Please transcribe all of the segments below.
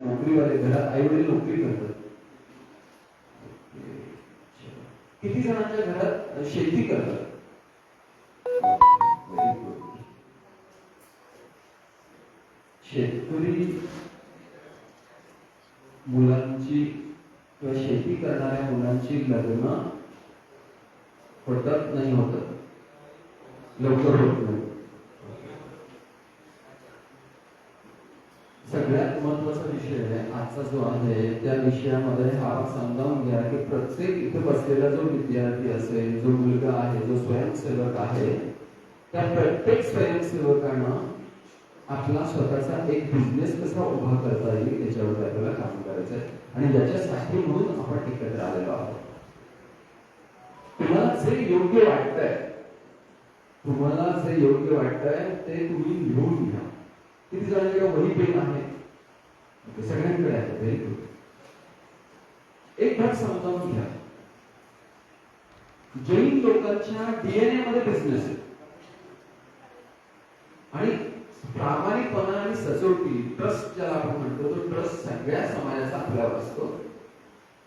नोकरीवाले घरात आई वडील नोकरी करतात. किती जणांच्या घरात शेती करतात? शेतकरी मुलांची किंवा शेती करणाऱ्या मुलांची लग्न होतात नाही होतात, लवकर होत नाही. सगळ्यात महत्वाचा विषय आहे आजचा जो आहे, त्या विषयामध्ये हा समजावून घ्या की प्रत्येक इथे बसलेला जो विद्यार्थी असेल, जो मुलगा आहे, जो स्वयंसेवक आहे, त्या प्रत्येक स्वयंसेवकांना आपला स्वतःचा एक बिझनेस कसा उभा करता येईल याच्यावर आपल्याला काम करायचं आहे. आणि याच्यासाठी म्हणून आपण एकत्र आलेलो आहोत. तुम्हाला जे योग्य वाटतंय, तुम्हाला जे योग्य वाटतंय ते तुम्ही लिहून घ्या. किती जणांकडे वही पेन आहे? सगळ्यांकडे आहे. Very good. एक भाग समजावून घ्या. जैन लोकांच्या डीएनए मध्ये बिझनेस आहे आणि प्रामाणिकपणा आणि सचोटी, ट्रस्ट ज्याला आपण म्हणतो, तो ट्रस्ट सगळ्या समाजाचा आपल्यावर असतो.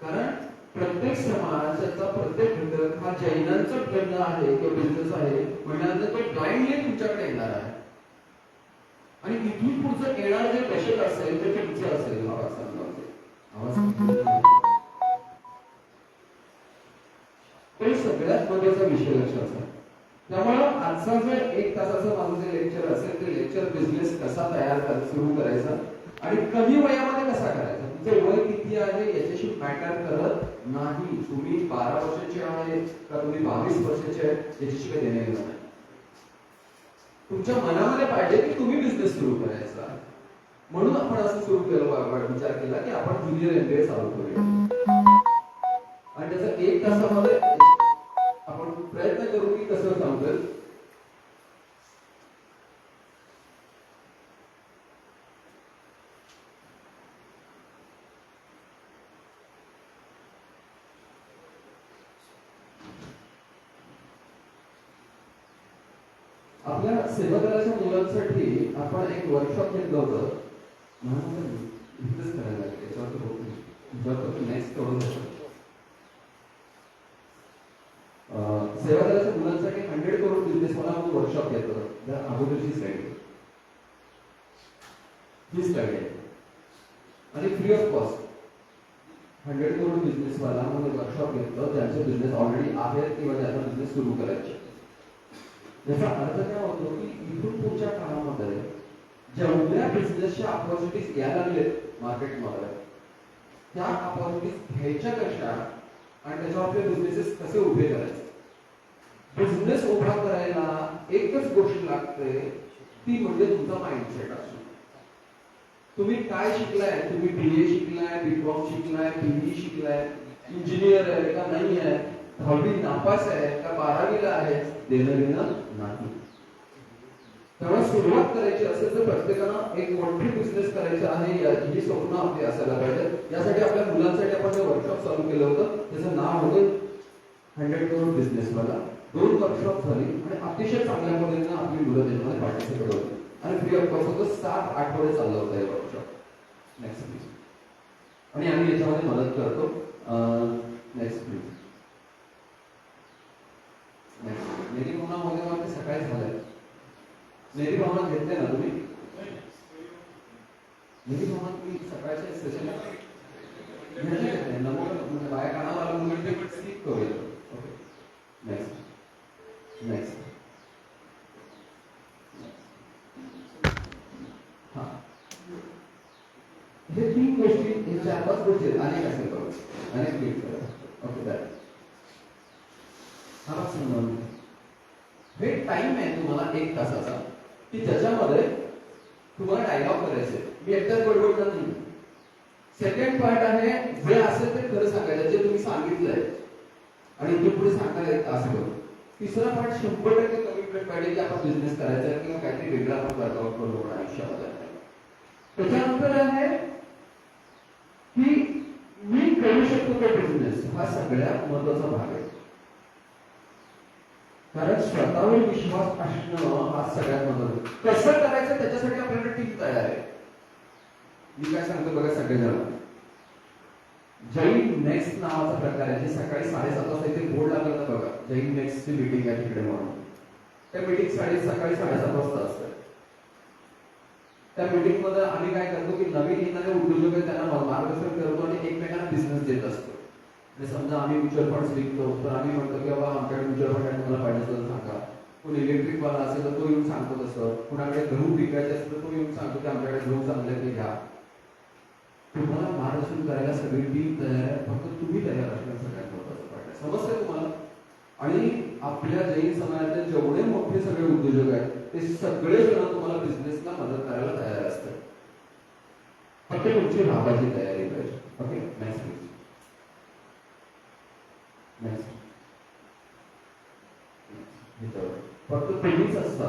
कारण प्रत्येक समाजाचा प्रत्येक घटक हा जैनांचा धंदा आहे किंवा बिझनेस आहे म्हणल्यानंतर तो ब्लाइंडली तुमच्याकडे येणार आहे. आणि इथून पुढचं येणार जे दशक असेल ते तुमचं असेल. आवाज तो सगळ्यात महत्वाचा विषय लक्षात घ्या. त्यामुळं आजचा जे 1 तासाचं माझं जे लेक्चर असेल ते लेक्चर बिझनेस कसा सुरू करायचा आणि कमी वयामध्ये कसा करायचा. तुमचं वय किती आहे याच्याशी मॅटर करत नाही. तुम्ही 12 वर्षाचे आहे का तुम्ही 22 वर्षाचे आहे याच्याशी काही देणे घेणं नाही. तुमच्या मनामध्ये पाहिजे की तुम्ही बिझनेस सुरू करायचा. म्हणून आपण असं सुरू केलं, विचार केला की आपण ज्युनियर एमबीए चालू करूया आणि त्याचा 1 तासामध्ये आपण प्रयत्न करू की कसं समजेल. आपल्या सेवादलाच्या मुलांसाठी आपण एक वर्कशॉप घेतलं होतं. बिझनेस करायला लागेल याच्यावर नेक्स्ट करून सेवादलाच्या मुलांसाठी 100 करोड बिझनेस मला वर्कशॉप घेतलं होतं. अगोदरची स्लाइड ही स्लाइड आहे आणि free of cost 100 crore business वाला म्हणून वर्कशॉप घेतलं. त्यांचे बिझनेस ऑलरेडी आहेत किंवा ज्यांना बिझनेस सुरू करायचे. याचा अर्थ काय होतो की इथून पुढच्या काळामध्ये जेवढ्या बिझनेसच्या ऑपॉर्च्युनिटीज यायला लागलेत मार्केटमध्ये, त्या ऑपॉर्च्युनिटीज घ्यायच्या कशा आणि त्याच्यावर आपले बिझनेसेस कसे उभे करायचे. बिझनेस उभा करायला एकच गोष्ट लागते, ती म्हणजे तुमचा माइंडसेट असतो. तुम्ही काय शिकलाय? तुम्ही BA शिकलाय, BCom शिकलाय, BE शिकलाय, इंजिनियर आहे का नाही आहे, 10वी नापास आहे का 12वीला आहे, देणं घेणं नाही. तेव्हा सुरुवात करायची असेल तर प्रत्येकानं एक मोठी बिझनेस करायचं आहे ही स्वप्न आपली असायला पाहिजे. यासाठी आपल्या मुलांसाठी आपण जे वर्कशॉप चालू केलं होतं त्याचं नाव होतं 100 करोड बिझनेस वाला. 2 वर्कशॉप झाली आणि अतिशय चांगल्या पद्धतीने आपली मुलं त्याच्यामध्ये पार्टिसिपेट होती आणि फ्री ऑफ कॉस्ट होतं. 7 आठवडे चाललं होतं हे वर्कशॉप. Next please. आणि आम्ही याच्यामध्ये मदत करतो. Next please. मेरी भावना मध्ये मला सकाळी झालंय. मेरी भावना घेतले ना तुम्ही? मेरी भावना तुम्ही सकाळच्या सेशनला घेतले नमो म्हणजे बाया कानाला म्हणजे स्किप करूया. ओके. Next next. हा हे 3 गोष्टी, हे 4-5 गोष्टी अनेक असेल बरोबर, अनेक क्लिक करा. Okay back. हा समजावून हे टाइम आहे तुम्हाला 1 तासाचा की ज्याच्यामध्ये तुम्हाला डायलॉग करायचे. मी एकटाच बडबडणार नाही. सेकंड पार्ट आहे जे असेल ते खरं सांगायचं, जे तुम्ही सांगितलंय आणि इथे पुढे सांगायला 1 तास करू. तिसरा पार्ट 100% कमिटमेंट पाहिजे की आपण बिझनेस करायचा आहे किंवा काहीतरी वेगळा आपण वर्कआउट करू आयुष्यामध्ये. त्याच्यानंतर आहे की मी करू शकतो तो बिझनेस. हा सगळ्यात महत्वाचा भाग आहे. कारण स्वतःवर विश्वास असणं हा सगळ्यात महत्त्वाचा. कसं करायचं त्याच्यासाठी आपल्याकडे टीम तयार आहे. मी काय सांगतो बघा सगळेजण, जैन नेक्स्ट नावाचा प्रकार आहे, जे सकाळी 7:30 वाजता इथे बोर्ड लागला ना बघा, जैन नेक्स्टची मीटिंग आहे तिकडे म्हणून. त्या मीटिंग सकाळी 7:30 वाजता असते. त्या मीटिंग मध्ये आम्ही काय करतो की नवीन येणारे उद्योजक आहेत त्यांना मार्गदर्शन करतो आणि एकमेकांना बिझनेस देत असतो. समजा आम्ही म्युच्युअल फंड्स विकतो तर आम्ही म्हणतो की बाबा आमच्याकडे म्युच्युअल फंड आहे, तुम्हाला पाहिजे असेल सांगा. कोण इलेक्ट्रिक वाला असेल तर तो येऊन सांगतो तसं. कुणाकडे गहू विकायचे असेल तर तो येऊन सांगतो की आमच्याकडे गहू चांगले ते घ्या. तुम्हाला मार्गदर्शन करायला सगळी टीम तयार आहे, फक्त तुम्ही तयार असणं सगळ्यात महत्त्वाचं पाहिजे. समजतंय तुम्हाला? आणि आपल्या जैन समाजातले जेवढे मोठे सगळे उद्योजक आहेत ते सगळे जण तुम्हाला बिझनेसला मदत करायला तयार असतात. फक्त तुमची भावाची तयारी पाहिजे. ओके, नेक्स्ट फक्त तुम्हीच असता.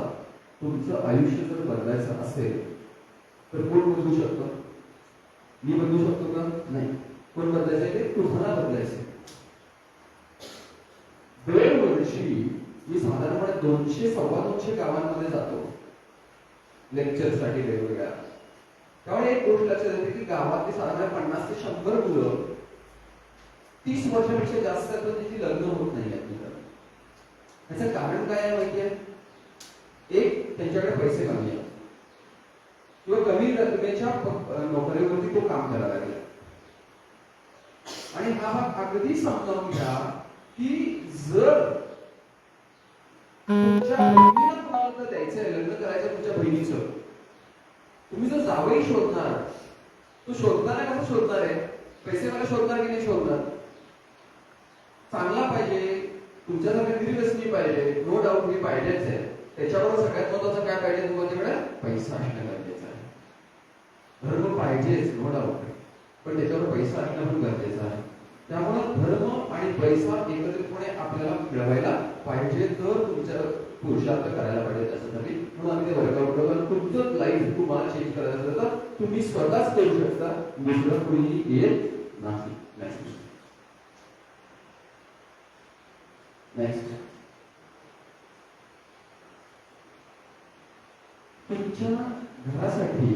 तुमचं आयुष्य जर बदलायचं असेल तर कोण बदलू शकतो? मी बदलू शकतो का? नाही. कोण बदलायचं? ते तुम्हाला बदलायचं. दरवर्षी मी साधारणपणे 200-250 गावांमध्ये जातो लेक्चरसाठी वेगवेगळ्या. त्यामुळे एक गोष्ट लक्षात येते की गावातली साधारण 50 ते 100 मुलं 30 वर्षापेक्षा जास्त आहेत पण त्याची लग्न होत नाही आहेत. त्याचं कारण काय आहे माहिती आहे? एक, त्यांच्याकडे पैसे कमी आहेत किंवा कमी रकमेच्या नोकरीवरती तो काम करायला लागला. आणि हा भाग अगदी समजावून घ्या की जर तुमच्या बहिणीला कोणाला तर द्यायचंय, लग्न करायचं तुमच्या बहिणीचं, तुम्ही जर जावई शोधणार, तो शोधणार कसं शोधणार आहे? पैसेवाला शोधणार की नाही शोधणार? चांगला पाहिजे, तुमच्यासारखं निर्व्यसनी पाहिजे, नो डाऊट मी पाहिजेच आहे. त्याच्याबरोबर सगळ्यात महत्वाचं काय पाहिजे तुमच्याकडे? पैसा असणं गरजेचं आहे. धर्म पाहिजेच, नो डाऊट, पण त्याच्यावर पैसा असणं पण गरजेचं आहे. त्यामुळे धर्म आणि पैसा एकत्रितपणे आपल्याला मिळवायला पाहिजे तर तुमच्या पुरुषार्थ करायला पाहिजे त्याच्यासाठी. म्हणून आम्ही ते वर्कआउट करतो. तुमचं लाईफ तुम्हाला चेंज करायचं असेल तर तुम्ही स्वतःच करू शकता, दुसरं कोणी येत नाही. नेक्स्ट, तुमच्या घरासाठी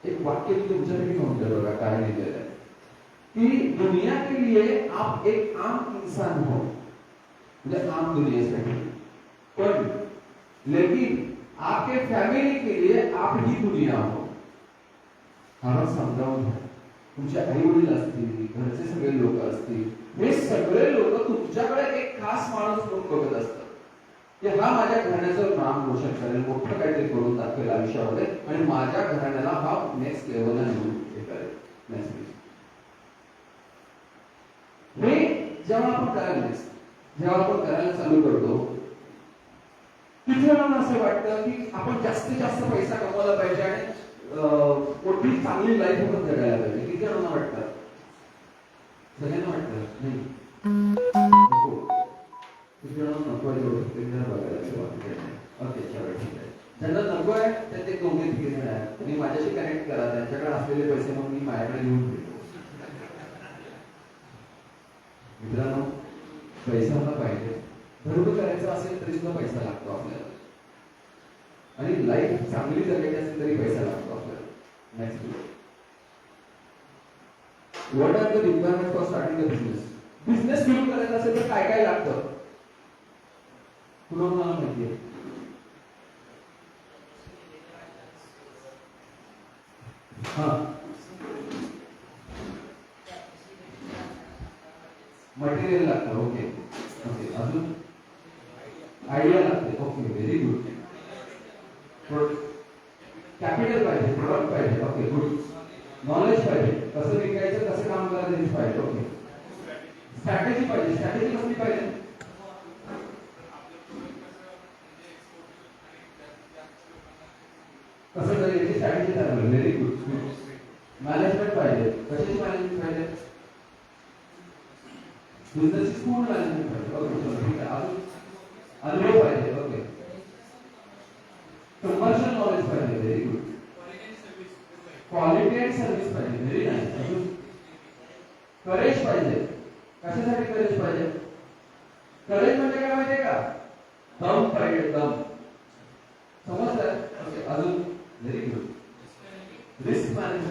एक वाक्य मी तुमच्यासाठी नोंदलं बघा, काय लिहिलेलं आहे कि दुनिया के लिए आप एक आम इंसान हो, म्हणजे आम दुनियासाठी, पण लेकिन आपके फैमिली के लिए आप ही दुनिया हो. हा समजावून घ्या. तुमचे आई वडील असतील, घरचे सगळे लोक असतील, हे सगळे लोक तुमच्याकडे एक खास माणूस म्हणून बघत असतात की हा माझ्या घराण्याचं नाम रोशन करेल, मोठं काहीतरी करून दाखवेल आयुष्यामध्ये आणि माझ्या घराण्याला हा नेक्स्ट लेवलला नेऊन हे करेल. नेक्स्ट, हे जेव्हा आपण करायला चालू करतो तिथे मला असं वाटतं की आपण जास्तीत जास्त पैसा कमवला पाहिजे आणि मोठी चांगली लाईफ आपण जगायला पाहिजे. किती जणांना वाटतं? सगळ्यांना वाटतं? नाही, किती जणांना नको आहे? ओके, चला ठीक आहे. ज्यांना नको आहे त्यात एक 2-3 जण आहेत, तुम्ही माझ्याशी कनेक्ट करा. त्यांच्याकडे असलेले पैसे मग मी माझ्याकडे घेऊन देतो. मित्रांनो, पैसा पाहिजे. धर्म करायचा असेल तरी सुद्धा पैसा लागतो आपल्याला, आणि लाईफ चांगली जगायची असेल तरी पैसा लागतो आपल्याला. Next, what are the requirement for starting a business? Business सुरू करायचा असेल तर काय काय लागतं? कुणाला माहिती आहे? मटेरियल लागतं. ओके ओके, अजून आयडिया लागते. Okay, very good. कॅपिटल पाहिजे, प्रोडक्ट पाहिजे. Okay, good. नॉलेज पाहिजे, कसं विकायचं, कसं काम करायचं हे पाहिजे. ओके, स्ट्रॅटेजी पाहिजे. स्ट्रॅटेजी कसली पाहिजे? कसं करायची स्ट्रॅटेजी ठरवलं. Very good. मॅनेजमेंट पाहिजे. कशाची मॅनेजमेंट पाहिजे? बिझनेसची पूर्ण मॅनेजमेंट पाहिजे. ओके, चला ठीक आहे. अजून अनुभव पाहिजे. ओके, कमर्शियल नॉलेज पाहिजे. Very good. Quality and service पाहिजे. Very nice. अजून करेज पाहिजे. कशासाठी करेज पाहिजे? करेज म्हणजे काय माहितीये का? दम पाहिजे, दम. समजलं? ओके, अजून व्हेरी गुड. रिस्क मॅनेजमेंट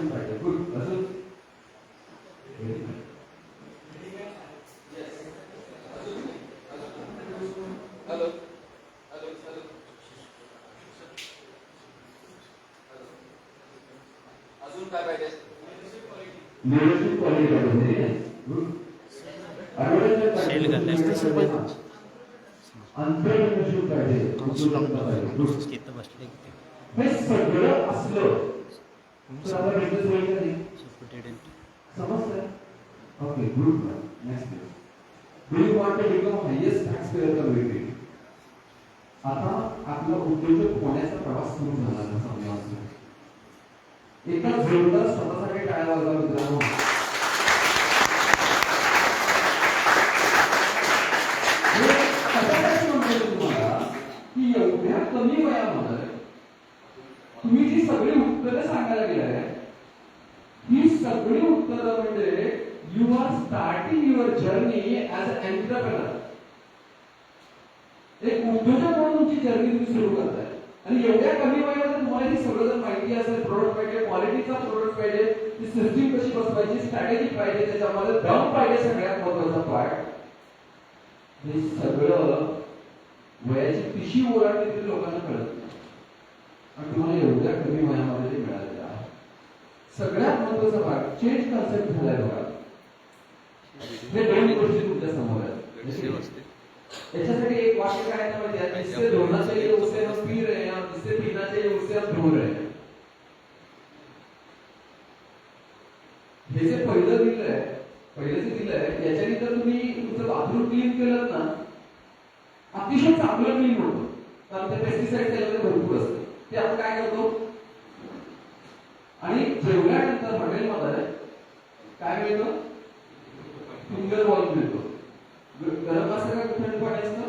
काय पाहिजे? लिडरशिप क्वालिटी पाहिजे. शेल घातलाय अंतरशिप पाहिजे. हे सगळं असलं तर आपला बिझनेस होईल का नाही? समजतंय? Okay, good. Next, do you want to become highest tax payer community? आता आपला उद्योजक होण्याचा प्रवास सुरू झाला ना समजा. एका जोरदार स्वतःसाठी टाळ्या वाजवा मित्रांनो. तुम्हाला की एवढ्या कमी वयामध्ये तुम्ही जी सगळी उत्तरं सांगायला गेलाय, ही सगळी उत्तरं म्हणजे you are starting your journey as a entrepreneur. एक उद्योजक म्हणून तुमची जर्नी तुम्ही सुरू करताय आणि एवढ्या कमी वयामध्ये तुम्हाला ही सगळं जर माहिती असेल, प्रोडक्ट पाहिजे, क्वालिटीचा प्रोडक्ट पाहिजे, ती सिस्टीम कशी बसवायची, स्ट्रॅटेजी पाहिजे, त्याच्यामध्ये दम पाहिजे, सगळ्यात महत्वाचा पार्ट. हे सगळं वयाची पिशी ओलांडली तरी लोकांना कळत नाही आणि तुम्हाला एवढ्या कमी वयामध्ये ते मिळालेलं आहे. सगळ्यात महत्वाचा भाग चेंज कन्सेप्ट झालाय बघा. हे दोन गोष्टी तुमच्या समोर आहेत. याच्यासाठी एक वाक्य काय आहे माहिती आहे? जिससे दौड़ना चाहिए उससे हम पी रहे हैं, जिससे पीना चाहिए उससे हम धो रहे हैं. हे जे पहिलं दिलंय, पहिलं जे दिलंय याच्याने जर तुम्ही तुमचं बाथरूम क्लीन केलं ना, अतिशय चांगलं क्लीन होतं. कारण ते पेस्टिसाइड त्याच्यामध्ये भरपूर असते. ते आपण काय करतो आणि जेवल्यानंतर हॉटेलमध्ये काय मिळतं? फिंगर वॉल मिळतो. गरम असतं का थंड पाणी असतं?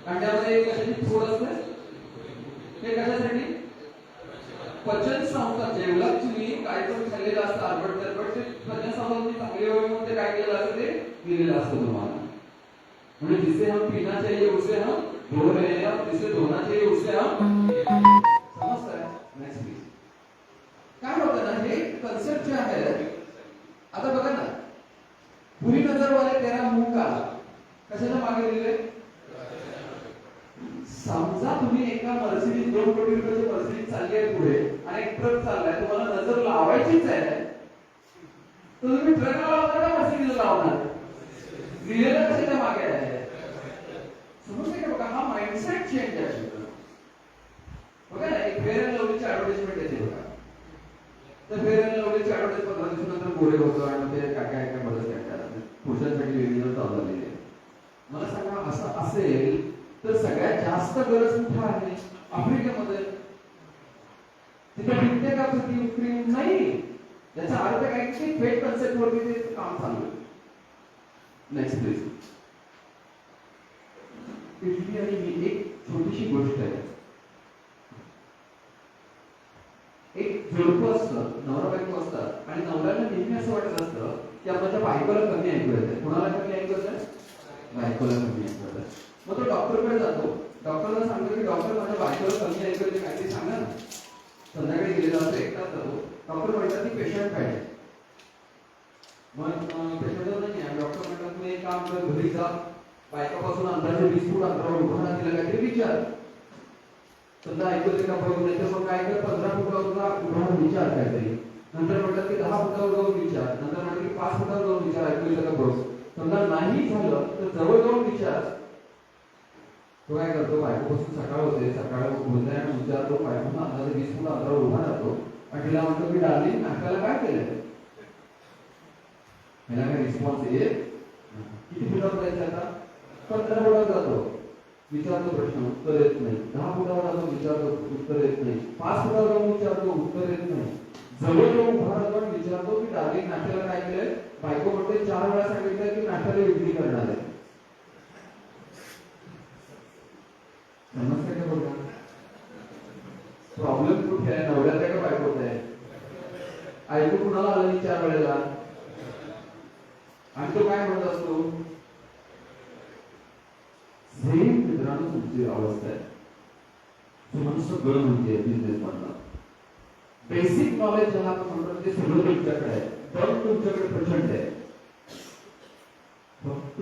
अंड्यामध्ये कशाची फोड असते? ते कशासाठी? पचन संस्था. जेवलात तुम्ही काय पण खाल्लेलं असतं आरबट तरबट, ते पचन संस्थांनी चांगली व्हावी म्हणून ते काय केलं असतं? ते दिलेलं असतं तुम्हाला. म्हणजे जिसे हम पीना चाहिए उसे हम धो रहे हैं, जिसे धोना चाहिए उसे हम. समजतंय? Next please. काय होतं ना, हे कन्सेप्ट जे आहे, आता बघा ना, बुरी नजर वाले तेरा मुंह काला कशाला मागे दिले? समजा तुम्ही एका मर्सिडीज 2 कोटी रुपयाची मर्सिडीज चालली आहे पुढे आणि एक ट्रक चाललाय, तुम्हाला नजर लावायचीच आहे, तर तुम्ही ट्रकला लावणार का मर्सिडीजला लावणार? दिलेलं कशाच्या मागे आहे? समजते का? बघा, हा माइंडसेट चेंज आहे. बघा ना, एक फेअर अँड लवलीची ऍडव्हर्टाइजमेंट येते बघा. तर फेअर अँड लवलीची ऍडव्हर्टाइज 15 दिवसानंतर गोरे होतो आणि ते काय काय काय बदल करतात. पुरुषांसाठी वेगळी चालू झालेली आहे. मला सांगा, असं असेल तर सगळ्यात जास्त गरज कुठे आहे? आफ्रिकेमध्ये. तिथे भेटते का क्रीम? नाही. याचा अर्थ काय की फेक कन्सेप्ट वरती ते काम चालू आहे. Next please. इटली आणि ही एक छोटीशी गोष्ट आहे. एक जोडपं असतं, नवरा बायको असतात आणि नवऱ्याला नेहमी असं वाटत असतं की आपल्या बायकोला कमी ऐकू येते. कोणाला कमी ऐकू येतं? बायकोला कमी ऐकू येतं. मग तो डॉक्टरकडे जातो. डॉक्टरला सांगतो की डॉक्टर, माझ्या बायकोला कमी ऐकू येते, काहीतरी सांगा ना. संध्याकाळी गेलेला असतो, एकटाच जातो. डॉक्टर म्हणतात की पेशंट पाहिजे. मग पेशंट नाही, डॉक्टर म्हणतात तुम्ही एक काम कर, घरी जा, बायकापासून अंदाजे 20 फूट अंतरावर उभा राहा, तिला काहीतरी विचार. समजा ऐकू येते का बघू, नाही तर मग काय कर, 15 फुटावर उभा विचार काहीतरी. नंतर म्हणतात की 10 फुटावर जाऊन विचार. नंतर म्हणतात की 5 फुटावर जाऊन विचार, ऐकू येतं का बघ. समजा नाही झालं तर जवळ जाऊन विचार. तो काय करतो, बायकोपासून सकाळ होते, सकाळ बोलताय आणि विचारतो, बायकोला अंदाजे 20 फूट अंतरावर उभा राहतो आणि तिला म्हणतो की डार्लिंग, नाकाला काय केलंय? ह्याला काय रिस्पॉन्स येत? किती फुटावर जायचं आता? 15 फुटावर जातो, विचारतो प्रश्न, उत्तर येत नाही. 10 फुटावर जातो, विचारतो, उत्तर येत नाही. 5 फुटावर जाऊन विचारतो, उत्तर येत नाही. जवळ जाऊन उभा राहतो आणि विचारतो की डार्लिंग, नाश्त्याला काय केलंय? बायको म्हणते 4 वेळा सांगितलं की नाश्त्याला इडली करणार आहे. समजतं का? बघा, प्रॉब्लेम कुठे आहे? नवऱ्यात आहे का बायकोत आहे? ऐकू कुणाला आलं 4 वेळेला? आणि तो काय म्हणत असतो? सेम मित्रांनो तुमची अवस्था आहे. तुम्हाला सगळं म्हणजे बिझनेस मधला बेसिक नॉलेज ज्याला आपण म्हणतो ते सगळं तुमच्याकडे आहे, पण तुमच्याकडे प्रचंड आहे. फक्त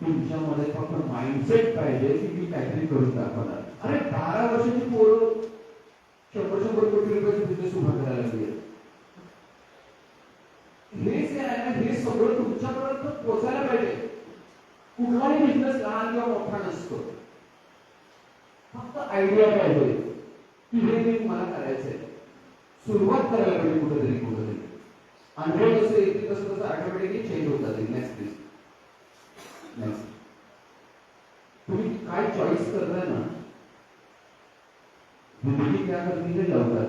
तुमच्यामध्ये फक्त माइंडसेट पाहिजे की मी काहीतरी करून दाखवणार. अरे 12 वर्षाची पोरं 100 कोटी रुपयाचे बिझनेस उभा करायला लागले. हे जे आहे ना, हे सगळं तुमच्यापर्यंत पोहोचायला पाहिजे. कुठलाही बिझनेस लहान किंवा मोठा नसतो, फक्त आयडिया पाहिजे की हे मला करायचंय. सुरुवात करायला पाहिजे कुठेतरी. अनुभव जसं येते तसं तसं ऑटोमॅटिकली चेंज होत जाते. नेक्स्ट तुम्ही काय चॉईस करताय ना, जिंदगी क्या करती है लवकर.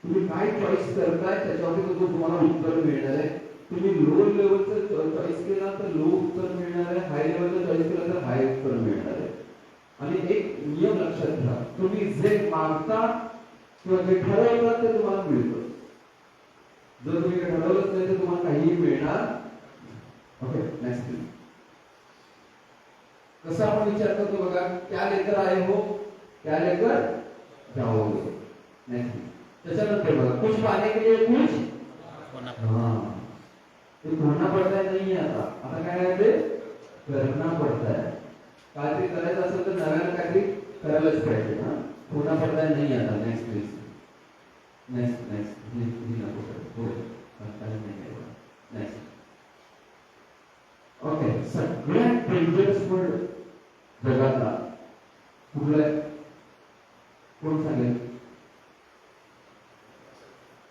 तुम्ही काय चॉईस करताय त्याच्यावरती तो तुम्हाला उत्तर मिळणार आहे. तुम्ही लो लेवलचं चॉईस केला तर लो उत्तर मिळणार आहे, हाय लेवलचं चॉईस केलं तर हाय उत्तर मिळणार आहे. आणि एक नियम लक्षात घ्या, तुम्ही जे मागता किंवा जे ठरवता ते तुम्हाला मिळतं. जर तुम्ही ठरवलंच नाही तर तुम्हाला काहीही मिळणार. Okay, next. कसं आपण विचार करतो बघा, क्या लेकर आए हो, क्या लेकर जाओगे. नेक्स्ट. त्याच्यानंतर बघा, कुछ पाने के लिए कुछ ते होना पडता है. नाही आता काय आहे ते करना पडता है. काहीतरी करायचं असेल तर नव्यानं काहीतरी करायलाच पाहिजे. होना पडता है नाही आता. Next please. Next okay. सगळ्यात डेंजरस वर्ड जगातला कुठला आहे? कोण सांगेल?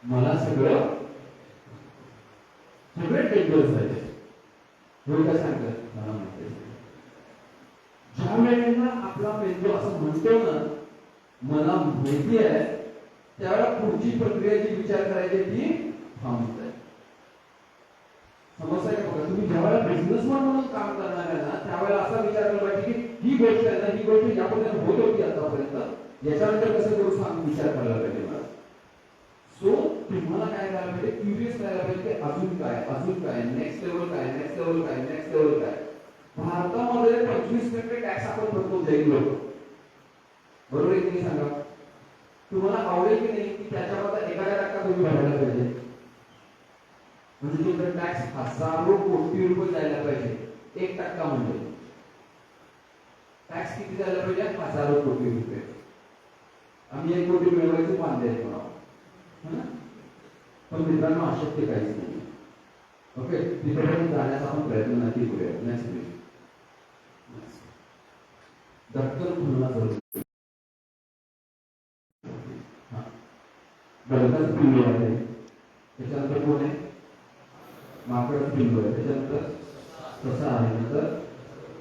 मला सगळं डेंजरस आहे. हे काय सांगतात मला माहिती आहे. ज्या वेळेला आपला मेंदू असं म्हणतो ना, मला माहिती आहे, त्यावेळेला पुढची प्रक्रिया जी विचार करायची ती थांबते. समस्या काय बघा, तुम्ही ज्यावेळेला बिझनेसमॅन म्हणून काम करणार आहे ना, त्यावेळेला असा विचार केला पाहिजे की ही गोष्ट आहे ना, ही गोष्ट या पद्धतीने होत होती आतापर्यंत, याच्यानंतर कसं करू सांग विचार करायला पाहिजे मला. सो तुम्हाला काय करायला पाहिजे, क्युरियस राहायला पाहिजे की अजून काय, नेक्स्ट लेवल काय. भारतामध्ये 25% टॅक्स आपण भरतो जैन लोक, बरोबर आहे की नाही सांगा. तुम्हाला आवडेल की नाही की त्याच्यामध्ये 1% तुम्ही भरायला पाहिजे. म्हणजे तुमचा टॅक्स हजारो कोटी रुपये जायला पाहिजे. 1% म्हणजे टॅक्स किती जायला पाहिजे? हजारो कोटी रुपये. आम्ही 1 कोटी मिळवायचे बांधले आहेत मला, पण मित्रांनो अशक्य काहीच नाही. ओके, तिथपर्यंत जाण्याचा आपण प्रयत्न नक्की करूया. नेक्स्ट दत्तर खुलना जरूर. गडकाचं पिल्लू आहे, त्याच्यानंतर कोण आहे? माकडाचं पिल्लू आहे, त्याच्यानंतर ससा आहे, नंतर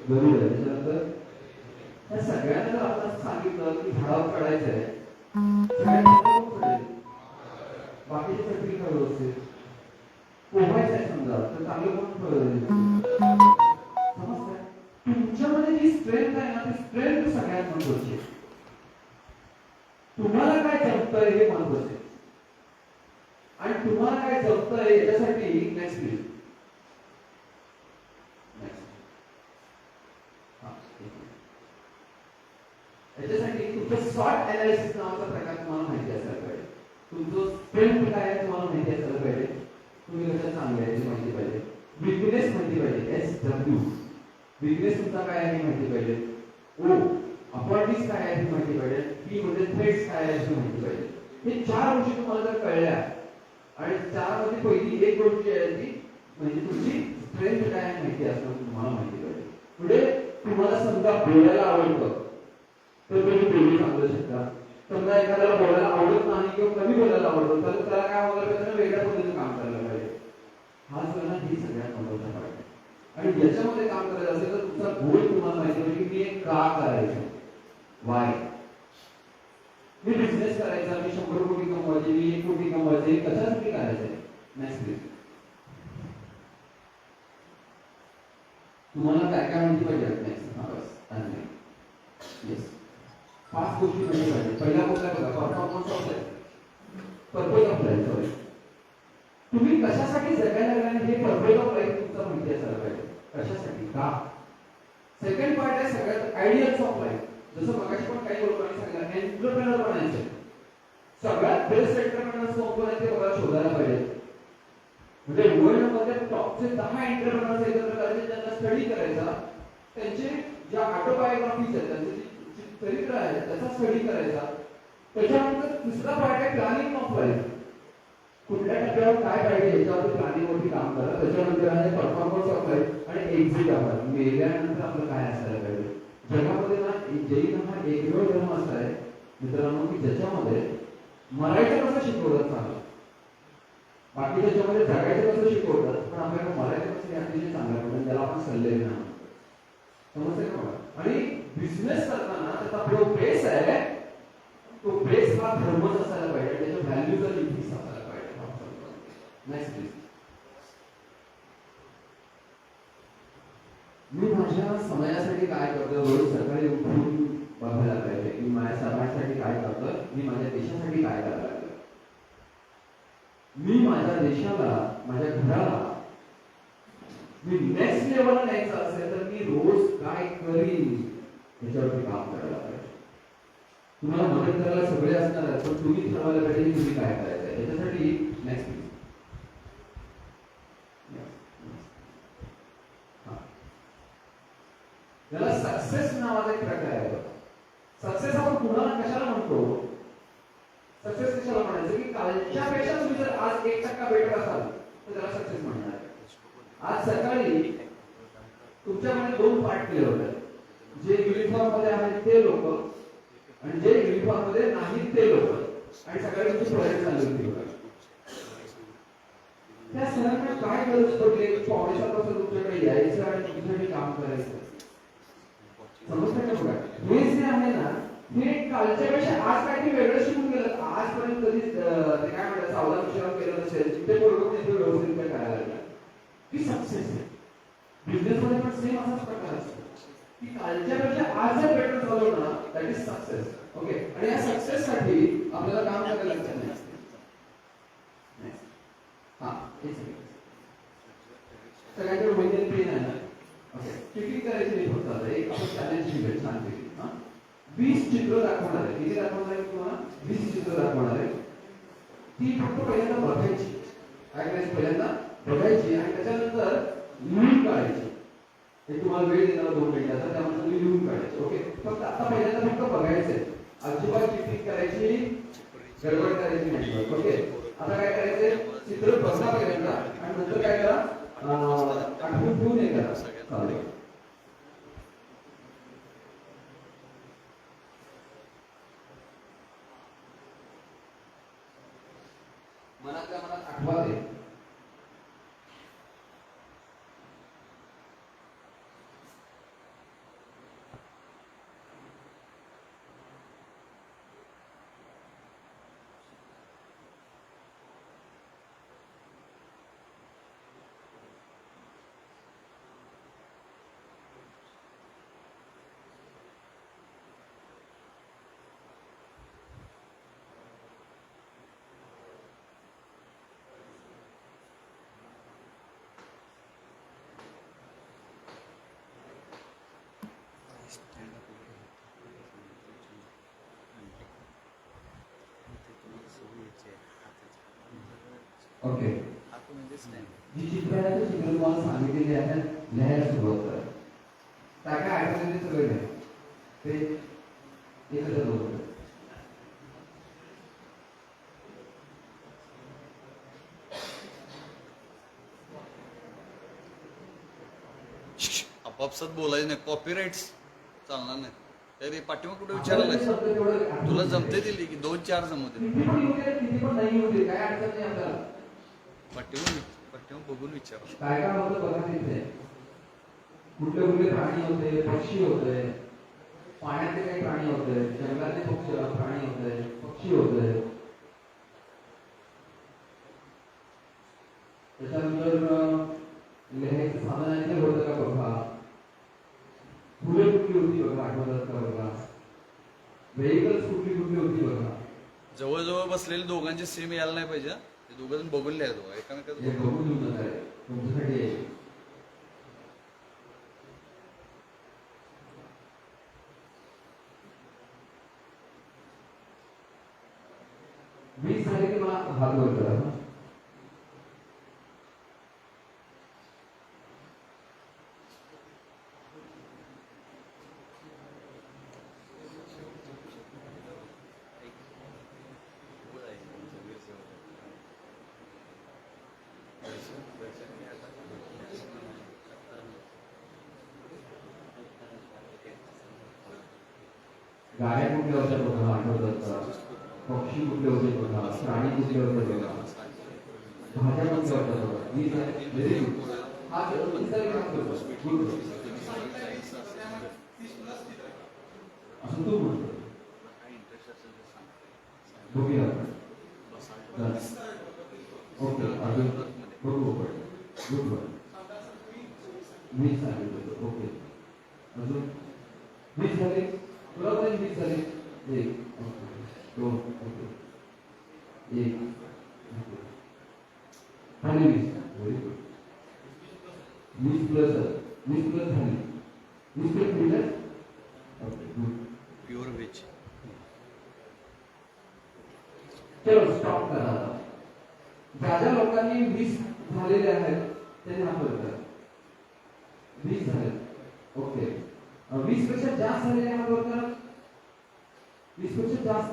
गरुड आहे, त्याच्यानंतर या सगळ्यांना जर आपण सांगितलं की झाडावर चढायचं आहे, बाकीचे सगळी काय व्यवस्थित पोहायचं आहे समजा, तर चांगलं कोण समजतंय? तुमच्यामध्ये जी स्ट्रेंथ आहे ना, ती स्ट्रेंथ सगळ्यात महत्वाची आहे. तुम्हाला काय जमतंय हे महत्वाचं आहे, आणि तुम्हाला काय जमतंय याच्यासाठी नेक्स्ट प्लीज. याच्यासाठी तुमचं सॉर्ट अनालिसिस नावाचा प्रकार तुम्हाला माहिती असायला पाहिजे. तुमचं स्ट्रेंथ काय आहे तुम्हाला माहिती असायला पाहिजे. तुम्ही कशा चांगले आहे हे माहिती पाहिजे. विकनेस माहिती पाहिजे. SW विकनेस तुमचा काय आहे हे माहिती पाहिजे. O अपॉर्च्युनिटीज काय आहे हे माहिती पाहिजे. P म्हणजे थ्रेट्स काय आहे हे माहिती पाहिजे. हे 4 गोष्टी तुम्हाला जर कळल्या, आणि 4 मध्ये पहिली एक गोष्ट आहे ती म्हणजे तुमची स्ट्रेंथ काय आहे माहिती असणं तुम्हाला माहिती पाहिजे. पुढे तुम्हाला समजा बोलायला आवडतं तर तुम्ही बोलू सांगू शकता. समजा एखाद्याला बोलायला आवडत नाही किंवा कमी बोलायला आवडतं, तर त्याला काय बोलायला पाहिजे, वेगळ्या पद्धतीने काम करायला पाहिजे. हा सगळं ही सगळ्यात महत्त्वाचा भाग आहे. आणि याच्यामध्ये काम करायचं असेल तर तुमचा गोल तुम्हाला माहिती पाहिजे की मी हे का करायचं, वाय. मी बिझनेस करायचा, मी 100 कोटी कमवायचे, मी 1 कोटी कमवायचे, कशासाठी करायचंय. Next please. तुम्हाला काय काय माहिती पाहिजे. नेक्स्ट येस 5 गोष्टी माहिती पाहिजे. पहिला कोणता बघा, performance of life, purpose of life. Sorry, तुम्ही कशासाठी जगायला लागला हे पर्पज ऑफ लाईफ तुमचा माहिती असायला पाहिजे. कशासाठी, का. सेकंड पार्ट आहे सगळ्यात आयडियाज ऑफ लाईफ. जसं मगाशी पण काही लोकांनी सांगितलं एंटरप्रेनर बनायचं. सगळ्यात बेस्ट एंटरप्रेनर्स कोण आहेत ते बघा शोधायला पाहिजे. म्हणजे वर्ल्ड मध्ये टॉपचे 10 एंटरप्रेनर्स एकत्र करायचे, त्यांना स्टडी करायचा, त्यांचे ज्या ऑटोबायोग्राफीज आहेत, त्यांचे चरित्र आहे त्याचा स्टडी करायचा, त्याच्यानंतर दुसरा पार्ट आहे प्लॅनिंग ऑफ लाईफ. कुठल्या टप्प्यावर काय पाहिजे याच्यावर प्लॅनिंग वरती काम करा. त्याच्यानंतर आहे परफॉर्मन्स ऑफ लाईफ आणि एक्झिट ऑफ. मेल्यानंतर आपलं काय असायला पाहिजे. जगामध्ये ना जैन हा एकमेव धर्म असा आहे मित्रांनो की ज्याच्यामध्ये मरायचं कसं शिकवतात चांगलं. बाकी त्याच्यामध्ये जगायचं कसं शिकवतात पण आपल्याला मरायचं कसं हे अतिशय चांगलं पडतं. त्याला आपण सल्ले देणार समजतंय का मला. आणि बिझनेस करताना त्याचा जो बेस आहे तो बेस हा धर्मच असायला पाहिजे. त्याच्या व्हॅल्यूज आणि इथिक्स असायला पाहिजे. Next please. मी माझ्या समयासाठी काय करतो. रोज सकाळी उठून बघायला पाहिजे की माझ्या समाजासाठी काय करतोय. मी माझ्या देशासाठी काय करायला लागलो. मी माझ्या देशाला माझ्या घराला मी नेक्स्ट लेवलला न्यायचं असेल तर मी रोज काय करीन याच्यावरती काम करायला पाहिजे. तुम्हाला मदत करायला सगळे असणार आहेत पण तुम्ही ठरवायला पाहिजे की तुम्ही काय करायचं. याच्यासाठी नेक्स्ट प्लीज. याला सक्सेस नावाचा एक प्रकार आहे. सक्सेस आपण कुणाला कशाला म्हणतो. सक्सेस कशाला म्हणायचं की कालच्यापेक्षा तुम्ही जर आज 1% बेटर असाल तर त्याला सक्सेस म्हणणार. आज सकाळी तुमच्यामध्ये 2 पार्ट केले होते. जे युनिफॉर्म मध्ये आहेत ते लोक आणि जे युनिफॉर्म मध्ये नाहीत ते लोक. आणि सकाळी तुमची प्रॅक्टिस चालू होती. त्या सरांना काय गरज पडली की ऑफिसापासून तुमच्याकडे यायचं आणि तुमच्याकडे काम करायचं. समजतं का बघा. हे जे आहे ना हे कालच्यापेक्षा आज काहीतरी वेगळं शिकून गेलं. आजपर्यंत कधी ते काय म्हणतात सावधान विचार केलं नसेल ते बरोबर इथे व्यवस्थित करायला लागला की सक्सेस आहे. बिझनेस मध्ये पण सेम असाच प्रकार असतो की कालच्यापेक्षा आज जर बेटर झालं ना दॅट इज सक्सेस. ओके. आणि या सक्सेस साठी आपल्याला काम करायला लागतं. हा सगळ्यांकडे वैज्ञानिक पेन आहे ना. ओके. चिटिंग करायची नाही फक्त. एक आपण चॅलेंज शिकवेल छानपैकी. 20 चित्र दाखवणार आहे. किती दाखवणार आहे तुम्हाला. 20 चित्र दाखवणार आहे. ती फक्त पहिल्यांदा बघायची. काय करायची पहिल्यांदा बघायची आणि त्याच्यानंतर लिहून काढायची. हे तुम्हाला वेळ देणार 2 मिनिटाचा त्यामध्ये तुम्ही लिहून काढायचे. ओके. फक्त आता पहिल्यांदा फक्त बघायचंय. अजिबात चिटिंग करायची गडबड करायची नाही. ओके. आता काय करायचंय चित्र बघा पहिल्यांदा आणि नंतर काय करा आठवून ठेवून हे करा. चालेल. मनातल्या मनात आठवा दे. ओके. जी चित्र आहे ते चित्र तुम्हाला सांगितलेली आहेत. लिहायला सुरुवात करा. काय काय आठवण ते सगळे नाही ते एकच होतं. आपापसात बोलायचं नाही. कॉपीराइट्स चालणार नाही. तरी पाठीमाग कुठे विचारलं तुला जमते दिली की 2-4 जमवते. पाठीमाग बघून विचार. काय काय होतं बघा तिथे. कुठले कुठले प्राणी होते. पक्षी होते. पाण्यातले काही प्राणी होते. जंगलातले प्राणी होते. पक्षी होते. त्याच्यानंतर लिहायचं साधन होतं का बघा. फुले कुठली होती बघा. आठवतात का बघा. व्हेकल्स कुठली कुठली होती बघा. जवळजवळ बसलेले दोघांचे सेम यायला नाही पाहिजे. ते दोघं बघून लिहायचं एकामेकाचं बघून तुमच्यासाठी. मी झाले की मला हात वर करा. गाड्या कुठल्या होत्या बघा, आठवतात का? पक्षी कुठले होते बघा, प्राणी कुठले होते बघा, भाज्या कुठल्या होत्या बघा. Very good. हा इतर एक काम करतो. गुड. असं तू म्हणतो. बघूया आपण. ओके, अजून बघू आपण. Good one. मी सांगितलं. ओके, अजून 20 झाले. तुला पण 20 झाले. एक, दोन, ओके, एक, आणि 20. Very good. 20 प्लस 20 प्लस झाले. 20 plus plus. Okay, good. Pure veg. चलो स्टॉप करा आता. ज्या ज्या लोकांनी 20 झालेले आहेत त्यांनी हात वर करा. 20 झाले. ओके, 20 पेक्षा जास्त झालेले हात वर करा. 20 पेक्षा जास्त.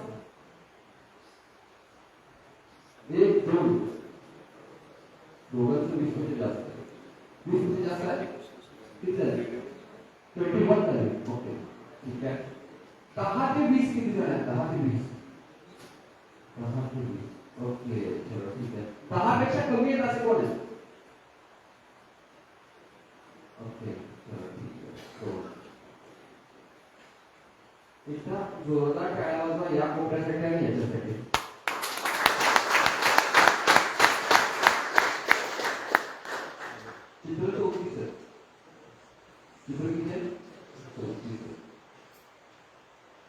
1, 2. दोघांचं 20 पेक्षा जास्त. 20 पेक्षा जास्त आहे. किती झाले? 21 झाले. ओके, ठीक आहे. 10 ते 20 किती झाले? 10 ते 20. 10 ते 20. ओके, चलो ठीक आहे. 10 पेक्षा कमी आहेत असे कोण आहे? ओके, चलो ठीक आहे. तो इथं जोरदार टाळ्या वाजवा या कोपऱ्यासाठी आणि याच्यासाठी. चित्र 34 आहे. चित्र किती आहे? 34 आहे.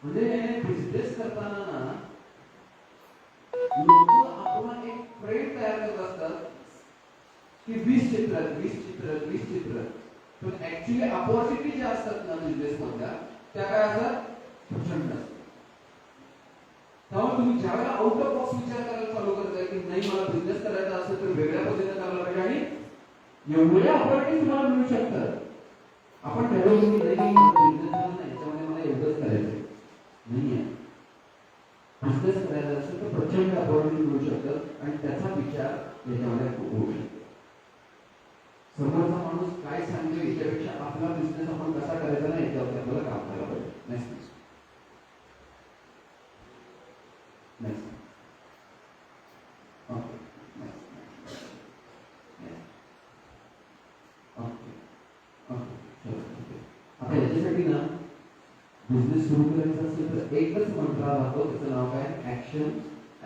म्हणजे बिझनेस करताना ना लोक आपण एक फ्रेम तयार करत असतात की 20 चित्र 20 चित्र 20 चित्र. पण ऍक्च्युअली अपॉर्च्युनिटी ज्या असतात ना बिझनेस मधल्या त्या काय असतात? प्रचंड असतात. त्यामुळे तुम्ही ज्यावेळेला आउट ऑफ बॉक्स विचार करायला चालू करताय की नाही मला बिझनेस करायचा असेल तर वेगळ्या पद्धतीने करायला पाहिजे आणि एवढ्या अपॉर्च्युनिटी तुम्हाला मिळू शकतात. आपण ठरवलं की नाही बिझनेस नाही याच्यामध्ये मला एवढंच करायचं नाहीये. बिझनेस करायचा असेल तर प्रचंड अपॉर्च्युनिटी मिळू शकतात आणि त्याचा विचार याच्यामध्ये होऊ शकतो. समोरचा माणूस काय सांगतो याच्यापेक्षा आपला बिझनेस आपण कसा करायचा ना याच्यावर आपल्याला काम करायला पाहिजे. Next next okay next okay okay चलो ठीक आहे. आता याच्यासाठी ना बिझनेस सुरू करायचा असेल तर एकच मंत्र राहतो. त्याचं नाव काय? ऍक्शन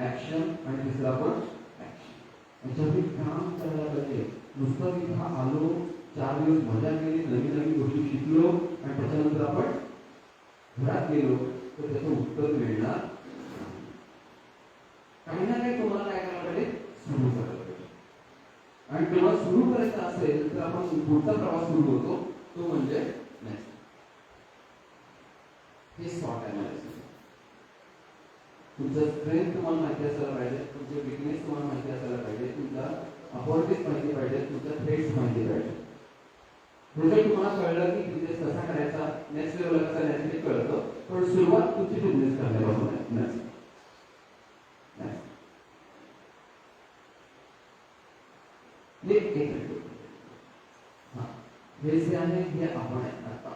ऍक्शन आणि तिसरा पण ऍक्शन. याच्यासाठी काम करायला पाहिजे. नुसतं इथं आलो 4 दिवस मजा केली नवीन नवीन गोष्टी शिकलो आणि त्याच्यानंतर आपण घरात गेलो तर त्याचं उत्तर मिळणार काही ना काही. तुम्हाला काय करायला पाहिजे? सुरू करायला पाहिजे. आणि जेव्हा सुरू करायचं असेल तर आपण पुढचा प्रवास सुरू करतो तो म्हणजे नेक्स्ट. हे स्वॉट अनालिसिस. तुमचं स्ट्रेंथ तुम्हाला माहिती असायला पाहिजे. तुमचे विकनेस तुम्हाला माहिती असायला पाहिजे. तुमचा अपॉर्च्युनिटीज माहिती पाहिजे. तुमचा थ्रेट्स माहिती पाहिजे. हे जर तुम्हाला कळलं की बिझनेस कसा करायचा नेक्स्ट लेवलला कसा करायचा ते कळतं. पण सुरुवात तुमची बिझनेस करण्यापासून आहे. नेक्स्ट हे जे आहे हे आपण आता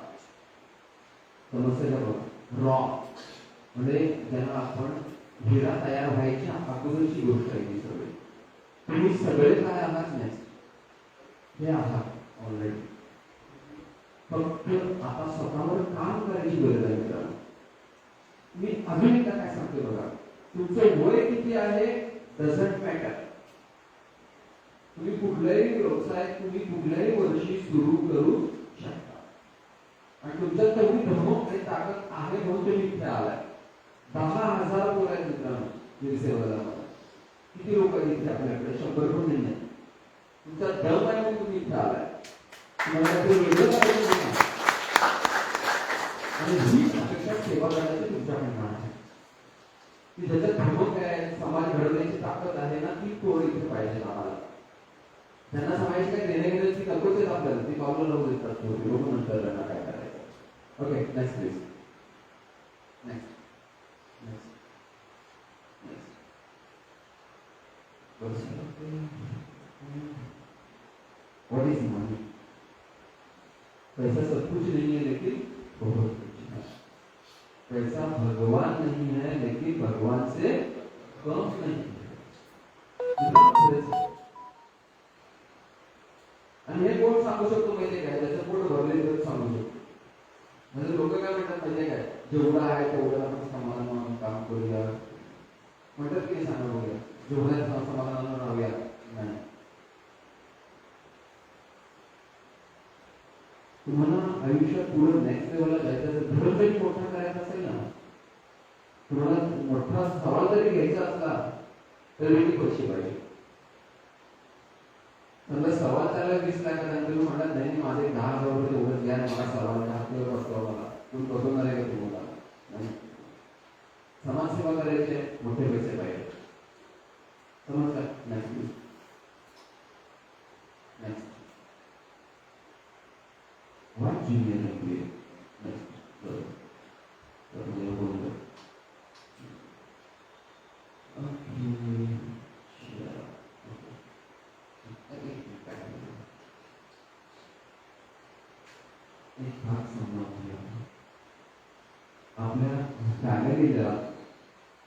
समस्या रॉ म्हणजे ज्याला आपण हिरा तयार व्हायच्या अगोदरची गोष्ट आहे ही सगळी. तुम्ही सगळे काय आहात? नेक्स्ट हे आहात ऑलरेडी. फक्त आता स्वतःवर काम करायची गरज आहे मित्रांनो. मी अजून एकदा काय सांगते बघा. तुमचं वय किती आहे डझंट मॅटर. तुम्ही कुठलाही व्यवसाय तुम्ही कुठल्याही वर्षी सुरू करू शकता आणि तुमच्यात तेवढी धमक आणि ताकद आहे म्हणून तुम्ही इथे आलाय. 10,000 पोरं आहेत मित्रांनो गिरसेवाला. किती लोक आहेत इथे आपल्याकडे? 100 पण नाही आहे. तुमचा दम आहे म्हणून तुम्ही इथे आलाय. तुम्हाला ते वेगळं करायचं नाही आणि ही अपेक्षा सेवा करण्याची तुमच्याकडनं आहे की ज्याच्यात धमक आहे समाज घडवण्याची ताकद आहे ना ती पोरं इथे पाहिजे आम्हाला. त्यांना समाज काय देण्याघेण्याची नकोच आहेत आपल्याला. ती पावलं लावून देतात लोक नंतर त्यांना काय करायचं. Okay next please. Next next next. What is money? पैसा सब कुछ नहीं है लेकिन बहुत कुछ है. पैसा भगवान नहीं है लेकिन भगवान से कम नहीं है. आणि हे कोण सांगू शकतो माहितीये काय, त्याचं पोट भरले तर सांगू शकतो. म्हणजे लोक काय म्हणतात माहितीये काय, जेवढं आहे तेवढं आपण समाधान काम करूया म्हणतात की सांगा बघूया, जेवढ्या समाधानानं राहूया. नाही, तुम्हाला आयुष्यात पुढे नेक्स्ट लेवलला जायचं धर्म जरी मोठा करायचा असेल ना, तुम्हाला मोठा सवाल जरी घ्यायचा असला तरी पैसे पाहिजे. समजा सवाल त्याला 20 लाखानंतर तुम्ही म्हणतात नाही माझे 10,000 रुपये एवढं द्या, मला सवाल हातावर बसवा, मला तुम्ही बघून आले का तुम्हाला. नाही, समाजसेवा करायचे मोठे पैसे पाहिजे. समजलं? नाही What junior MBA? आपल्या फॅमिलीला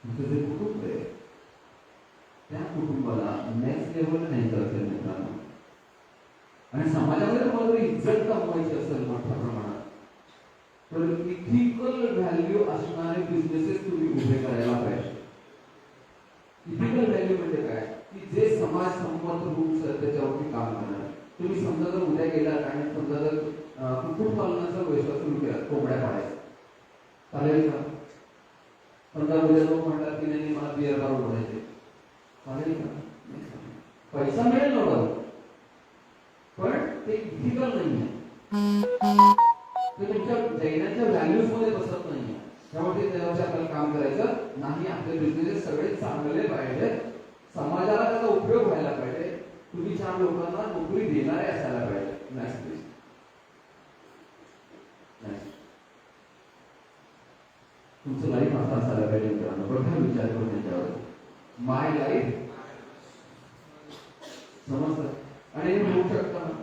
तुमचं जे कुटुंब आहे त्या कुटुंबाला नेक्स्ट लेवल न्यायचं असेल मित्रांनो, आणि समाजामध्ये तुम्हाला जर इज्जत कमवायची असेल मोठ्या प्रमाणात, तर इथिकल व्हॅल्यू असणारे बिझनेसेस तुम्ही उभे करायला पाहिजे. इथिकल व्हॅल्यू म्हणजे काय, की जे समाज संमत रूल्स आहेत त्याच्यावरती काम करणार. तुम्ही समजा जर उद्या गेलात आणि समजा जर कुक्कुटपालनाचा व्यवसाय सुरू केला, कोंबड्या पाळायचा, चालेल का? समजा उद्या लोक म्हणतात की नाही मला बिअर बार उघडायचे, चालेल का? पैसा मिळेल ना, पण ते इथिकल नाही आहे, ते तुमच्या जैनाच्या व्हॅल्यूज मध्ये बसत नाही आहे. त्यामुळे त्याच्यावरती आपल्याला काम करायचं नाही. आपले बिझनेस सगळे चांगले पाहिजे, समाजाला त्याचा उपयोग व्हायला पाहिजे, तुम्ही 4 लोकांना नोकरी देणारे असायला पाहिजे. तुमचं लाईफ असं असायला पाहिजे मित्रांनो. बघा विचार करून त्याच्यावर, माय लाईफ, समजतं? आणि हे होऊ शकतं ना,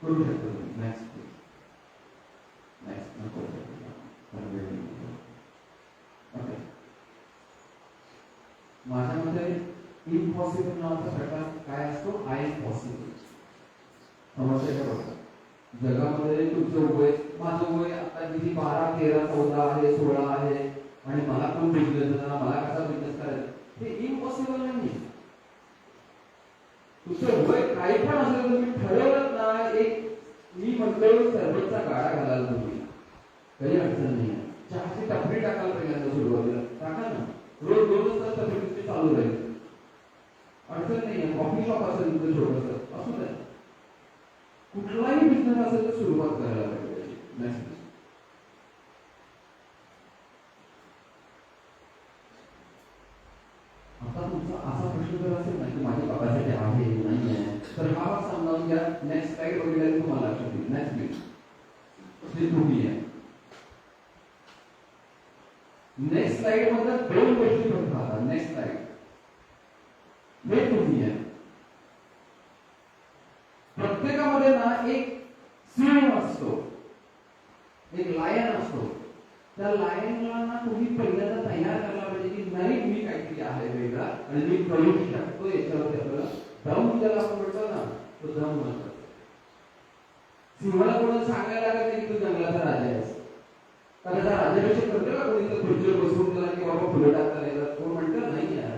करू शकतो तुम्ही. नेक्स्ट ओके, माझ्यामध्ये इम्पॉसिबल नावाचा प्रकार काय असतो, आय एम पॉसिबल. समजतंय का? बघा जगामध्ये तुमचं वय, माझं वय आता किती 12, 13, 14 आहे, 16 आहे, आणि मला कोण बिझनेस, मला कसा बिझनेस करायचा, हे इम्पॉसिबल नाही. तुमचं वय काही पण असेल, तुम्ही ठरवलं ना, एक मी म्हणतो सरबतचा गाडा घालायला तुम्ही काही अडचण नाही. चहाची टपरी टाकायला पहिल्यांदा सुरुवातीला टाका ना, रोज 2 तास टपरी चालू राहील, अडचण नाही आहे. कॉफी शॉप असेल तुमचं छोटंसं, असू द्या. कुठलाही बिझनेस असेल तर सुरुवात करायला पाहिजे. आता तुमचा असा प्रश्न जर असेल ना की माझ्या बाबासाठी आहे नाही आहे, तर हा भाग समजावून घ्या. नेक्स्ट स्लाइड वगैरे तुम्हाला लक्षात येईल. नेक्स्ट प्लीज, तुम्ही आहे. नेक्स्ट स्लाइड मध्ये 2 गोष्टी बघा. नेक्स्ट स्लाइड, हे तुम्ही आहे. प्रत्येकामध्ये ना एक सिंह असतो, एक लायन असतो. त्या लायनला ना तुम्ही पहिल्यांदा तयार करायला पाहिजे की नाही मी काहीतरी आहे वेगळा आणि मी करू शकतो याच्यावरती आपल्याला दम, ज्याला आपण म्हणतो ना, तो दम म्हणतात. सिंहाला कोणाला सांगायला लागत नाही की तू जंगलाचा राजा आहेस, कारण त्या राजाभिषेक करतो का कोणी, तर खुर्चीवर बसवून त्याला की बाबा फुलं टाकता येतात, कोण म्हणतं नाही यार.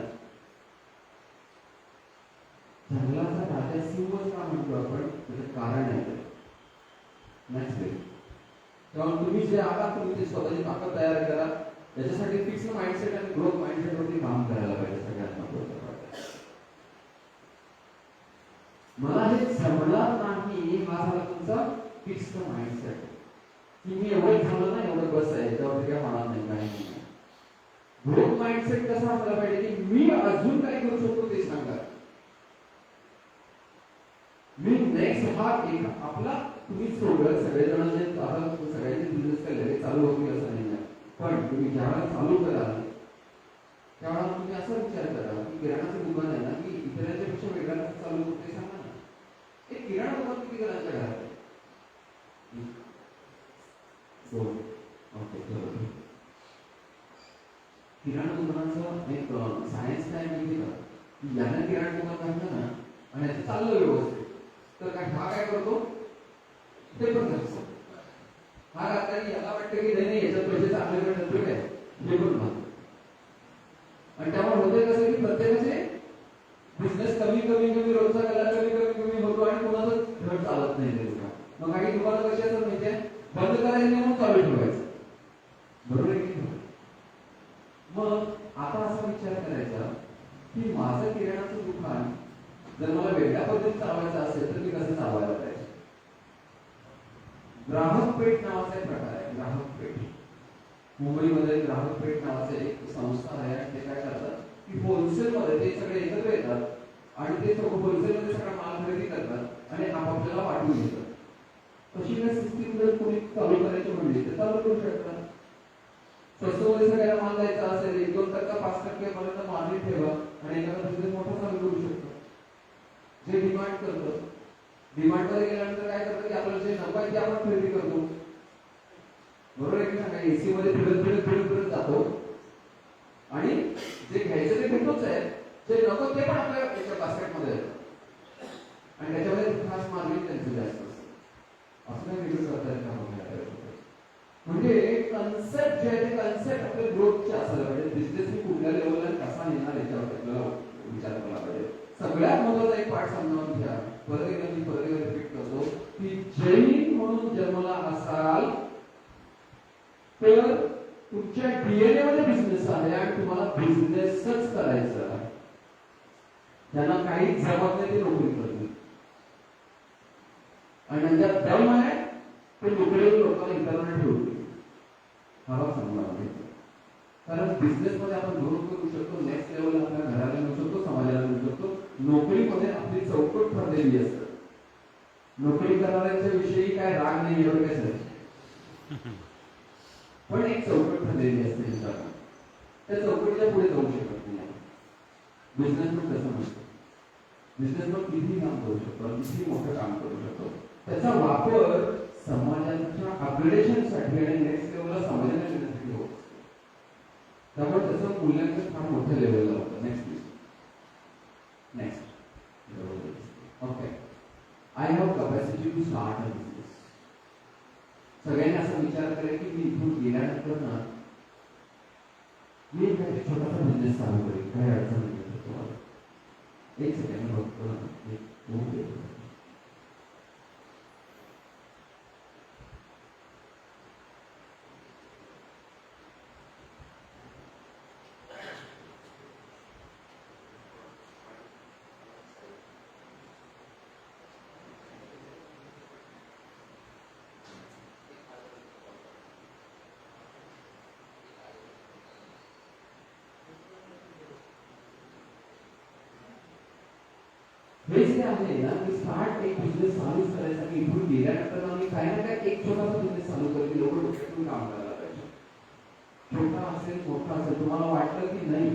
जंगलाचा राजा सिंहच का म्हणतो आपण, त्याचं कारण आहे. तेव्हा तुम्ही जे आहात तुम्ही ते स्वतःची ताकद तयार करा. त्याच्यासाठी फिक्स माइंडसेट आणि ग्रोथ माइंडसेट वरती काम करायला पाहिजे. सगळ्यात महत्त्वाचं मला हे जमणार नाही, हा झाला तुमचा फिक्स माइंडसेट की मी एवढं झालं ना, एवढं बस आहे, त्यावरती काय होणार नाही, काही नाही. ग्रोथ माइंडसेट कसा असायला पाहिजे की मी अजून काय करू शकतो ते सांगा. मी नेक्स्ट हा एक आपला, तुम्ही सगळेजण जे आता सगळ्यांचे बिझनेस केले चालू होतील असं नाही आहे, पण तुम्ही ज्यावेळेला चालू कराल त्यावेळेला तुम्ही असा विचार करा की किराणाचं दुकान आहे ना, की इतरांच्या पेक्षा वेगळा कसं चालू होतं ते सांगा ना. एक किराणा दुकान किती जणांच्या घरात आहे? 2. ओके, किराणा दुकानाचं एक सायन्स काय माहिती का, की यानं किराणा दुकान काढलं ना आणि याचं चाललं व्यवस्थित, तर काय हा काय करतो, ते पण करतो. हा आता याला वाटतं की नाही याच्यात पैसे चांगले मिळतात ठीक आहे, हे पण म्हणतो. आणि त्यामुळे होते कसं की प्रत्येकाचे बिझनेस कमी कमी कमी रोजचा कला कमी कमी कमी होतो आणि कोणाचं घर चालत नाही ते दुकान. मग काही दुकानं कशी असतात माहितीये, बंद करायचं म्हणून चालू ठेवायचं, बरोबर आहे की नाही? मग आता असा विचार करायचा की माझं किराणाचं दुकान जर मला वेगळ्या पद्धतीत चालवायचं असेल तर मी कसं चालवायला पाहिजे. ग्राहक पेठ नावाचा एक प्रकार आहे. ग्राहक पेठ मुंबईमध्ये ग्राहक पेठ नावाचे एक संस्था आहे आणि ते काय करतात की होलसेल मध्ये ते सगळे एकत्र येतात आणि ते होलसेल मध्ये सगळा माल खरेदी करतात आणि आपापल्याला वाटून घेतात. तशी जर सिस्टीम जर कोणी चालू करायची म्हणली तर चालू करू शकतात. स्वस्तमध्ये सगळ्याला माल द्यायचा असेल 1-2% 5% पर्यंत मार्जिन ठेवा आणि एखादा बिझनेस मोठा चालू करू शकतो. जे डिमांड करतो, डिमांड मध्ये गेल्यानंतर काय करतो की आपल्याला जे नको आहे ते आपण खरेदी करतो, बरोबर आहे की नाही? एसी मध्ये फिरत फिरत फिरत फिरत जातो आणि जे घ्यायचं ते घेतोच आहे, जे नको ते पण आपल्या त्याच्या बास्केटमध्ये येतं आणि त्याच्यामध्ये खास मार्जिन त्यांचं जास्त असतं. असं नाही वेगळं करता येत म्हणजे कन्सेप्ट जे आहे ते कन्सेप्ट आपल्या ग्रोथचे असायला पाहिजे. बिझनेस मी कुठल्या लेवलला कसा नेणार याच्यावर आपल्याला विचार केला पाहिजे. सगळ्यात महत्त्वाचा एक पाठ समजावून घ्या, परत एकदा रिपीट करतो की जैन म्हणून जन्मला असाल तर तुमच्या डीएनए मध्ये बिझनेस आहे आणि तुम्हाला बिझनेसच करायचा आहे. त्यांना काही जबाब नाही, ते नोकरी करतील आणि नंतर दम आहे ते नोकरी लोकांना इतरांना ठेवतील. हा समजा कारण बिझनेस मध्ये आपण ग्रोथ करू शकतो, नेक्स्ट लेवल आपल्या घराला मिळू शकतो, समाजाला मिळू शकतो. नोकरीमध्ये आपली चौकट ठरलेली असते. नोकरी करणाऱ्यांच्या विषयी काय राग नाही एवढं काय सर, पण एक चौकट ठरलेली असते. त्या चौकटीच्या पुढे जाऊ शकत नाही. बिझनेस पण तसं नसतं. बिझनेस पण किती काम करू शकतो, किती मोठं काम करू शकतो. त्याचा वापर समाजाच्या अपग्रेडेशनसाठी आणि नेक्स्ट लेवलला समाजाला नेण्यासाठी होतो. त्यामुळे त्याचं मूल्यांकन फार मोठ्या लेवलला होतं. Next okay, I have capacity to start a business. सगळ्यांनी असा विचार करेल की मी इथून गेल्यानंतर ना मी काही छोटासा बिझनेस चालू करेल, काही अडचण नाही तुम्हाला. एक सेकंड बघतो ना. हे जे आहे ना की स्टार्ट एक बिझनेस चालू करायसाठी इथून गेल्यानंतर आम्ही काही ना काही एक छोटासा बिझनेस चालू करतील. लोक डोक्यातून काम करायला पाहिजे. छोटा असेल मोठा असेल, तुम्हाला वाटलं की नाही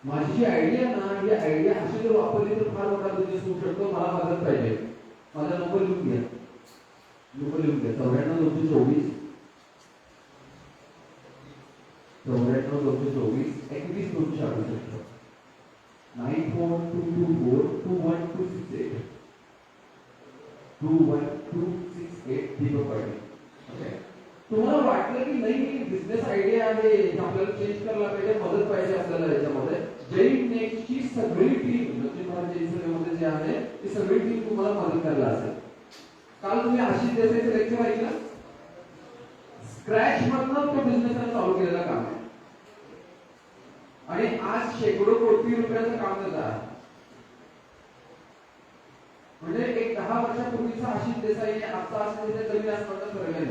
माझी जी आयडिया ना, ही आयडिया अशी जर वापरली तर फार मोठा बिझनेस होऊ शकतो, मला मदत पाहिजे. माझा नंबर लिहून घ्या, 94-224 91-268 दीपक पाटील. तुम्हाला वाटलं की नाही बिझनेस आयडिया आहे, आपल्याला चेंज करायला पाहिजे, मदत पाहिजे आपल्याला याच्यामध्ये, जैन नेक्स्टची सगळी टीम मध्ये जे आहे ती सगळी टीम तुम्हाला मदत करायला असेल. काल तुम्ही आशिष देसाईचं लेक्चर ऐकलं, स्क्रॅच मधनं तो बिझनेस चालू केलेला काम आहे आणि आज शेकडो कोटी रुपयाचं काम करत आहे. म्हणजे एक 10 वर्षापूर्वीचा आशिष देसाई आजचा आशिष देसाई जमीन आसमानचा फरक आहे.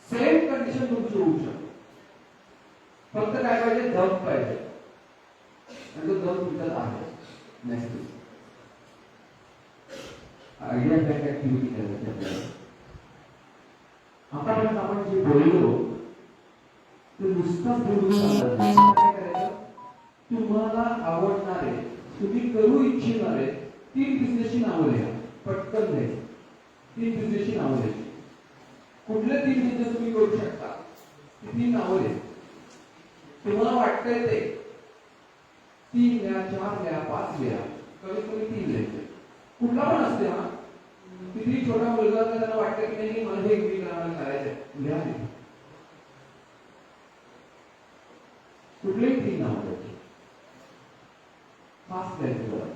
सेम कंडिशन तुमची होऊ शकते, फक्त काय पाहिजे, दम पाहिजे आणि तो दम तुमच्यात आहे. नेक्स्ट आयडिया बँक ऍक्टिव्हिटी करायची आपल्याला. आतापर्यंत आपण जे बोललो ते नुसतंच बोलून चालत नाही. काय करायचं, तुम्हाला आवडणारे, तुम्ही करू इच्छिणारे 3 बिझनेसची नावं लिहा. पटकन लिहा 3 बिझनेसची नावं लिहायची. कुठले 3 बिझनेस तुम्ही करू शकता ती 3 नावं लिहा. तुम्हाला वाटतंय ते 3 लिहा, 4 लिहा, 5 लिहा, कमीत कमी 3 लिहायचे. कुठला पण असते हा, किती छोटा मुलगा असला त्यांना वाटतं की नाही मला हे करायचंय, लिहा तिथे. कुठलेही 3 नाव द्यायचे, फास्ट लिहायचे बरं.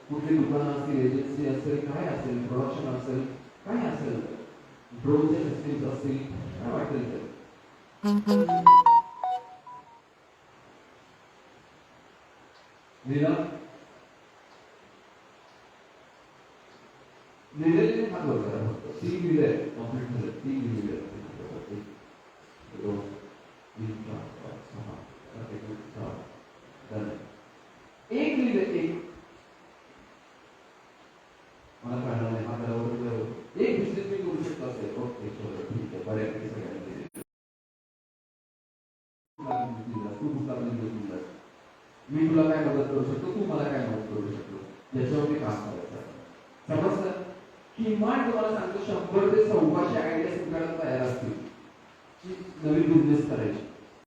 कुठली दुकानं असतील, एजन्सी असेल, काय असेल, प्रोडक्शन असेल, काय असेल, ड्रोनचे सिस्टीम्स असतील, काय वाटेल ते. लिहिलेले हात वर करा फक्त. 3 लिहिले कम्प्लीट झाले, 3 लिहिले. 1 2 3 4 5 6 7 8 9 10. 1 लिहिले, 1 मला कळलं नाही, हाताला वर एक बिझनेस मी करू शकतो असेल. ओके चलो ठीक आहे, बऱ्यापैकी सगळ्यांनी दिले. तू पुस्तकामध्ये दिलास, मी तुला काय मदत करू शकतो, तू मला काय मदत करू शकतो, याच्यावरती काम करायचं. समजलं? किमान तुम्हाला सांगतो 100 ते 125 आयडिया तुमच्याकडे तयार असतील की नवीन बिझनेस करायची.